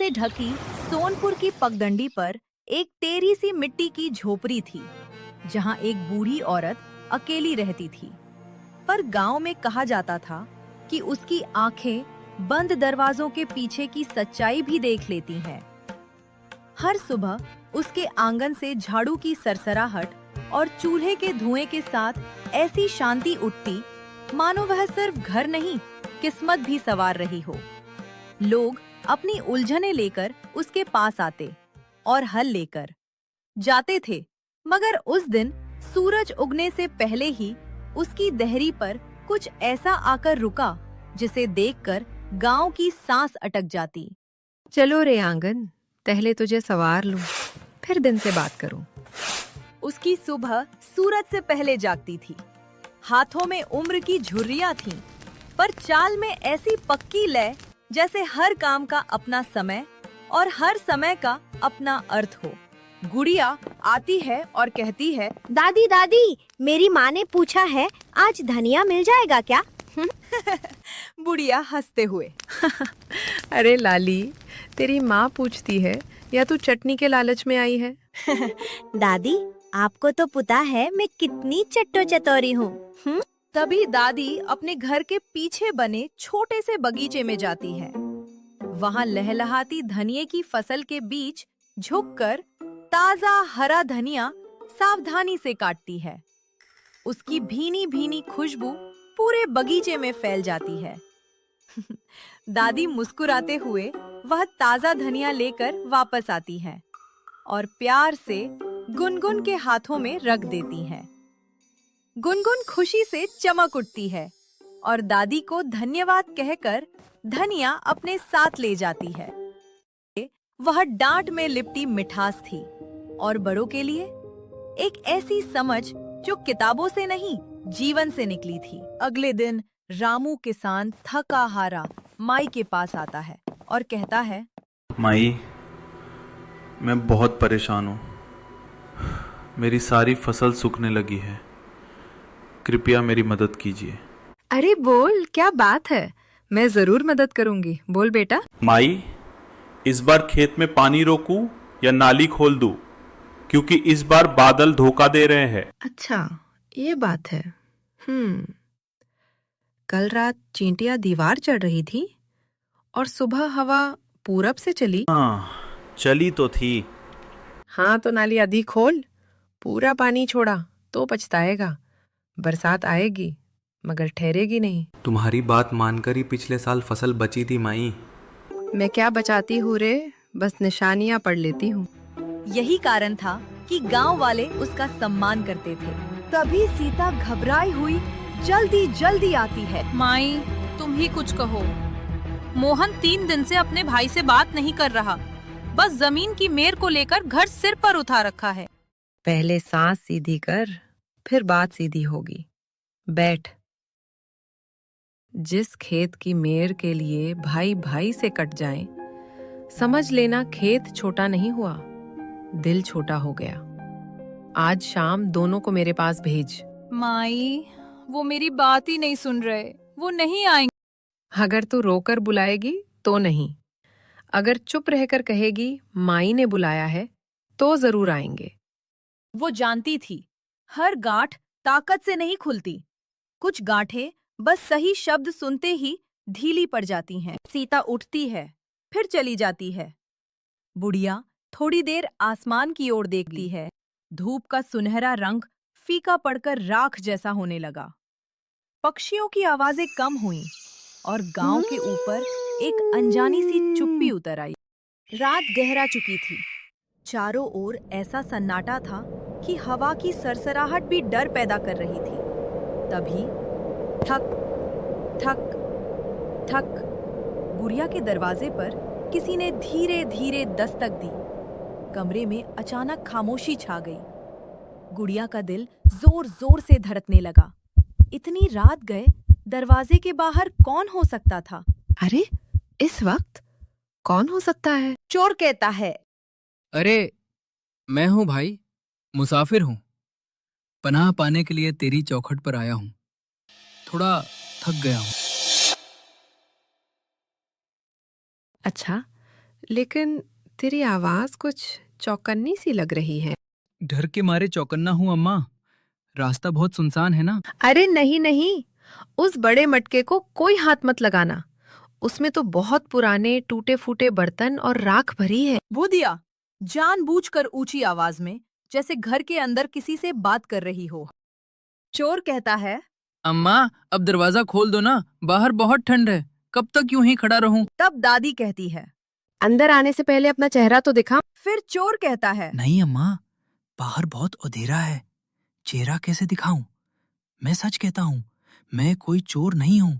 से ढकी सोनपुर की पगडंडी पर एक टेढ़ी सी मिट्टी की झोपड़ी थी, जहां एक बूढ़ी औरत अकेली रहती थी। पर गांव में कहा जाता था कि उसकी आंखें बंद दरवाजों के पीछे की सच्चाई भी देख लेती हैं। हर सुबह उसके आंगन से झाड़ू की सरसराहट और चूल्हे के धुएं के साथ ऐसी शांति उठती मानो वह सिर्फ घर नहीं, किस्मत भी सवार रही हो। लोग अपनी उलझनें लेकर उसके पास आते और हल लेकर जाते थे, मगर उस दिन सूरज उगने से पहले ही उसकी देहरी पर कुछ ऐसा आकर रुका जिसे देखकर गांव की सांस अटक जाती। चलो रे आंगन, पहले तुझे सवार लूं, फिर दिन से बात करूं। उसकी सुबह सूरज से पहले जागती थी। हाथों में उम्र की झुर्रियां थीं, पर चाल में ऐसी पक्की लय जैसे हर काम का अपना समय और हर समय का अपना अर्थ हो। गुड़िया आती है और कहती है, दादी दादी, मेरी माँ ने पूछा है आज धनिया मिल जाएगा क्या? बुढ़िया हंसते हुए, अरे लाली, तेरी माँ पूछती है या तू चटनी के लालच में आई है? दादी, आपको तो पता है मैं कितनी चट्टो चतोरी हूँ। तभी दादी अपने घर के पीछे बने छोटे से बगीचे में जाती है। वहाँ लहलहाती धनिये की फसल के बीच झुककर ताजा हरा धनिया सावधानी से काटती है। उसकी भीनी भीनी खुशबू पूरे बगीचे में फैल जाती है। दादी मुस्कुराते हुए वह ताजा धनिया लेकर वापस आती है और प्यार से गुनगुन के हाथों में रख देती हैं। गुनगुन खुशी से चमक उठती है और दादी को धन्यवाद कहकर धनिया अपने साथ ले जाती है। वह डांट में लिपटी मिठास थी और बड़ों के लिए एक ऐसी समझ जो किताबों से नहीं, जीवन से निकली थी। अगले दिन रामू किसान थका हारा माई के पास आता है और कहता है, माई, मैं बहुत परेशान हूँ। मेरी सारी फसल सूखने लगी है। कृपया मेरी मदद कीजिए। अरे बोल, क्या बात है? मैं जरूर मदद करूंगी। बोल बेटा। माई, इस बार खेत में पानी रोकूं या नाली खोल दूं? क्योंकि इस बार बादल धोखा दे रहे हैं। अच्छा, ये बात है। कल रात चींटियां दीवार चढ़ रही थी और सुबह हवा पूरब से चली। हाँ, चली तो थी। हाँ तो नाली आधी खोल, पूरा पानी छोड़ा तो पछताएगा। बरसात आएगी मगर ठहरेगी नहीं। तुम्हारी बात मानकर ही पिछले साल फसल बची थी माई। मैं क्या बचाती हूँ रे, बस निशानियाँ पढ़ लेती हूँ। यही कारण था कि गांव वाले उसका सम्मान करते थे। तभी सीता घबराई हुई जल्दी जल्दी आती है। माई, तुम ही कुछ कहो। मोहन 3 दिन से अपने भाई से बात नहीं कर रहा, बस जमीन की मेर को लेकर घर सिर पर उठा रखा है। पहले सांस सीधी कर, फिर बात सीधी होगी। बैठ। जिस खेत की मेर के लिए भाई भाई से कट जाए, समझ लेना खेत छोटा नहीं हुआ, दिल छोटा हो गया। आज शाम दोनों को मेरे पास भेज। माई, वो मेरी बात ही नहीं सुन रहे, वो नहीं आएंगे। अगर तू रोकर बुलाएगी तो नहीं, अगर चुप रहकर कहेगी माई ने बुलाया है तो जरूर आएंगे। वो जानती थी हर गांठ ताकत से नहीं खुलती, कुछ गांठें बस सही शब्द सुनते ही ढीली पड़ जाती हैं। सीता उठती है, फिर चली जाती है। बुढ़िया थोड़ी देर आसमान की ओर देखती है। धूप का सुनहरा रंग फीका पड़कर राख जैसा होने लगा। पक्षियों की आवाजें कम हुईं और गांव के ऊपर एक अनजानी सी चुप्पी उतर आई। रात गहरा चुकी थी। चारों ओर ऐसा सन्नाटा था कि हवा की सरसराहट भी डर पैदा कर रही थी। तभी ठक ठक ठक, बुढ़िया के दरवाजे पर किसी ने धीरे धीरे दस्तक दी। कमरे में अचानक खामोशी छा गई। गुड़िया का दिल जोर जोर से धड़कने लगा। इतनी रात गए दरवाजे के बाहर कौन हो सकता था? अरे इस वक्त कौन हो सकता है? चोर कहता है। अरे, मैं हूँ भाई, मुसाफिर हूँ। पनाह पाने के लिए तेरी चौखट पर आया हूँ। थोड़ा थक गया हूँ। अच्छा, लेकिन तेरी आवाज कुछ चौकन्नी सी लग रही है। डर के मारे चौकन्ना हूँ अम्मा। रास्ता बहुत सुनसान है ना। अरे नहीं नहीं, उस बड़े मटके को कोई हाथ मत लगाना। उसमें तो बहुत पुराने टूटे फूटे बर्तन और राख भरी है। बुधिया जानबूझकर ऊंची आवाज में, जैसे घर के अंदर किसी से बात कर रही हो। चोर कहता है, अम्मा अब दरवाजा खोल दो ना, बाहर बहुत ठंड है। कब तक यूं ही खड़ा रहूं? तब दादी कहती है। अंदर आने से पहले अपना चेहरा तो दिखा। फिर चोर कहता है, नहीं अम्मा, बाहर बहुत अंधेरा है, चेहरा कैसे दिखाऊं? मैं सच कहता हूँ, मैं कोई चोर नहीं हूँ।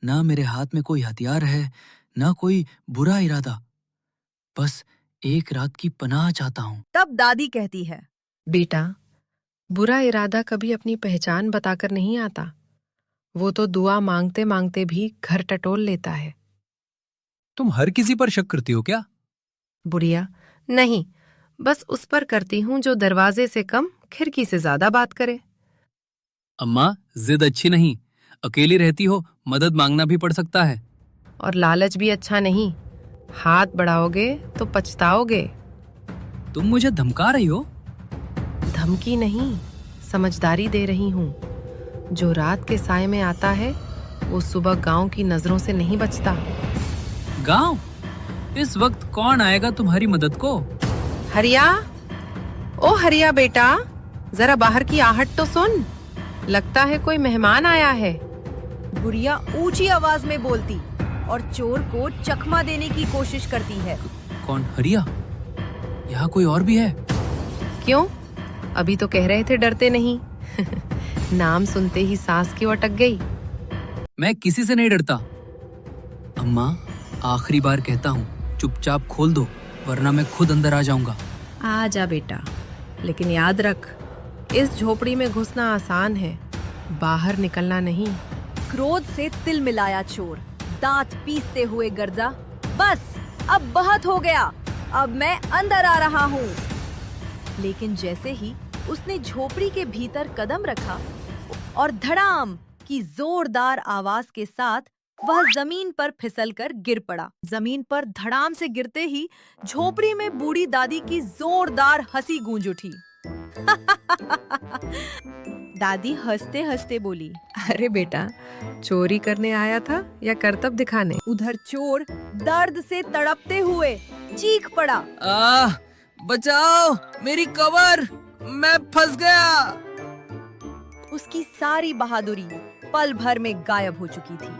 ना मेरे हाथ में कोई हथियार है, ना कोई बुरा इरादा। बस एक रात की पनाह चाहता हूँ। तब दादी कहती है, बेटा, बुरा इरादा कभी अपनी पहचान बताकर नहीं आता। वो तो दुआ मांगते मांगते भी घर टटोल लेता है। तुम हर किसी पर शक करती हो क्या? बुढ़िया, नहीं, बस उस पर करती हूँ जो दरवाजे से कम खिड़की से ज्यादा बात करे। अम्मा जिद अच्छी नहीं, अकेली रहती हो, मदद मांगना भी पड़ सकता है। और लालच भी अच्छा नहीं, हाथ बढ़ाओगे तो पछताओगे। तुम मुझे धमका रही हो? धमकी नहीं, समझदारी दे रही हूँ। जो रात के साए में आता है वो सुबह गांव की नजरों से नहीं बचता। गांव? इस वक्त कौन आएगा तुम्हारी मदद को? हरिया, ओ हरिया बेटा, जरा बाहर की आहट तो सुन। लगता है कोई मेहमान आया है। बुढ़िया ऊंची आवाज में बोलती और चोर को चकमा देने की कोशिश करती है। कौन? हरिया? यहाँ कोई और भी है? क्यों? अभी तो कह रहे थे डरते नहीं। नाम सुनते ही सांस क्यों अटक गई? मैं किसी से नहीं डरता। अम्मा आखिरी बार कहता हूँ, चुपचाप खोल दो, वरना मैं खुद अंदर आ जाऊंगा। आ जा बेटा, लेकिन याद रख, इस झोपड़ी में घुसना आसान है, बाहर निकलना नहीं। क्रोध से तिल मिलाया चोर, दांत पीसते हुए गर्जा, बस अब बहुत हो गया, अब मैं अंदर आ रहा हूँ। लेकिन जैसे ही उसने झोपड़ी के भीतर कदम रखा और धड़ाम की जोरदार आवाज के साथ वह जमीन पर फिसलकर गिर पड़ा। जमीन पर धड़ाम से गिरते ही झोपड़ी में बूढ़ी दादी की जोरदार हंसी गूंज उठी। दादी हंसते हंसते बोली, अरे बेटा, चोरी करने आया था या करतब दिखाने? उधर चोर दर्द से तड़पते हुए चीख पड़ा, बचाओ, मेरी कवर, मैं फंस गया। उसकी सारी बहादुरी पल भर में गायब हो चुकी थी।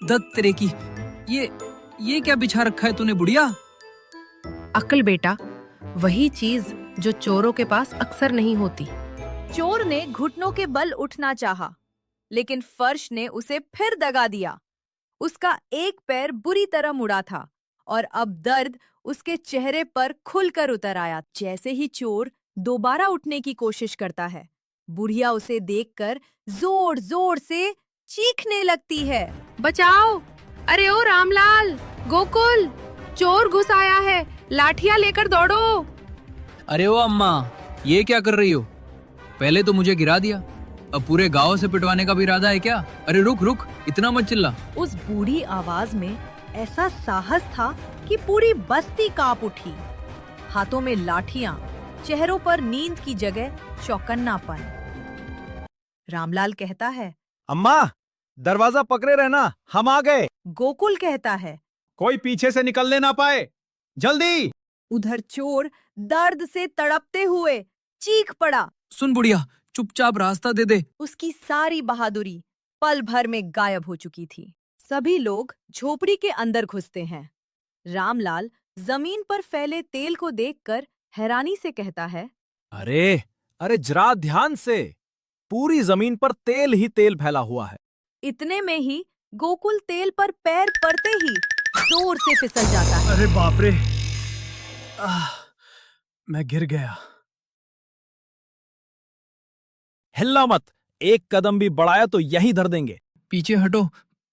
दत्त तेरे की, ये क्या बिछा रखा है तूने बुढ़िया? अक्ल बेटा, वही चीज जो चोरों के पास अक्सर नहीं होती। चोर ने घुटनों के बल उठना चाहा, लेकिन फर्श ने उसे फिर दगा दिया। उसका एक पैर बुरी तरह मुड़ा था और अब दर्द उसके चेहरे पर खुलकर उतर आया। जैसे ही चोर दोबारा उठने की कोशिश करता है, बुढ़िया उसे देखकर जोर जोर से चीखने लगती है, बचाओ! अरे ओ रामलाल, गोकुल, चोर घुस आया है, लाठियां लेकर दौड़ो। अरे ओ अम्मा, ये क्या कर रही हो? पहले तो मुझे गिरा दिया, अब पूरे गांव से पिटवाने का भी इरादा है क्या? अरे रुक रुक, इतना मत चिल्ला। उस बूढ़ी आवाज में ऐसा साहस था कि पूरी बस्ती कांप उठी। हाथों में लाठियां, चेहरों पर नींद की जगह चौकन्नापन। रामलाल कहता है, अम्मा, दरवाजा पकड़े रहना, हम आ गए। गोकुल कहता है, कोई पीछे से निकलने ना पाए, जल्दी। उधर चोर दर्द से तड़पते हुए चीख पड़ा। सुन बुढ़िया, चुपचाप रास्ता दे दे। उसकी सारी बहादुरी पल भर में गायब हो चुकी थी। सभी लोग झोपड़ी के अंदर घुसते हैं। रामलाल जमीन पर फैले तेल को देखकर हैरानी से कहता है, अरे अरे जरा ध्यान से, पूरी जमीन पर तेल ही तेल फैला हुआ है। इतने में ही गोकुल तेल पर पैर पड़ते ही जोर से फिसल जाता है। अरे बाप रे, मैं गिर गया। हिलना मत, एक कदम भी बढ़ाया तो यहीं धर देंगे। पीछे हटो,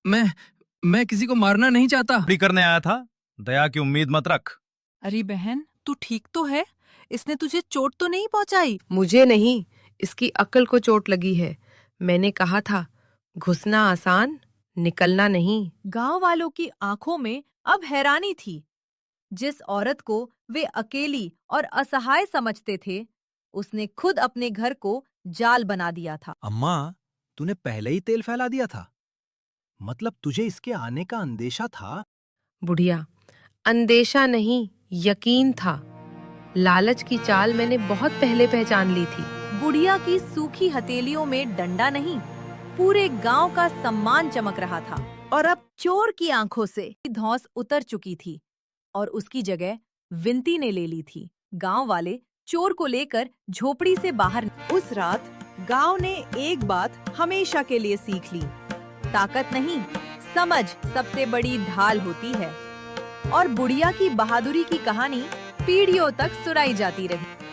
मैं किसी को मारना नहीं चाहता। चोरी करने आया था, दया की उम्मीद मत रख। अरे बहन, तू ठीक तो है? इसने तुझे चोट तो नहीं पहुंचाई? मुझे नहीं, इसकी अक्ल को चोट लगी है। मैंने कहा था, घुसना आसान, निकलना नहीं। गांव वालों की आंखों में अब हैरानी थी। जिस औरत को वे अकेली और असहाय समझते थे, उसने खुद अपने घर को जाल बना दिया था। अम्मा, तूने पहले ही तेल फैला दिया था? मतलब तुझे इसके आने का अंदेशा था? बुढ़िया, अंदेशा नहीं, यकीन था। लालच की चाल मैंने बहुत पहले पहचान ली थी। बुढ़िया की सूखी हथेलियों में डंडा नहीं, पूरे गांव का सम्मान चमक रहा था। और अब चोर की आंखों से धौंस उतर चुकी थी और उसकी जगह विंती ने ले ली थी। गांव वाले चोर को लेकर झोपड़ी से बाहर। उस रात गांव ने एक बात हमेशा के लिए सीख ली, ताकत नहीं, समझ सबसे बड़ी ढाल होती है। और बुढ़िया की बहादुरी की कहानी पीढ़ियों तक सुनाई जाती रही।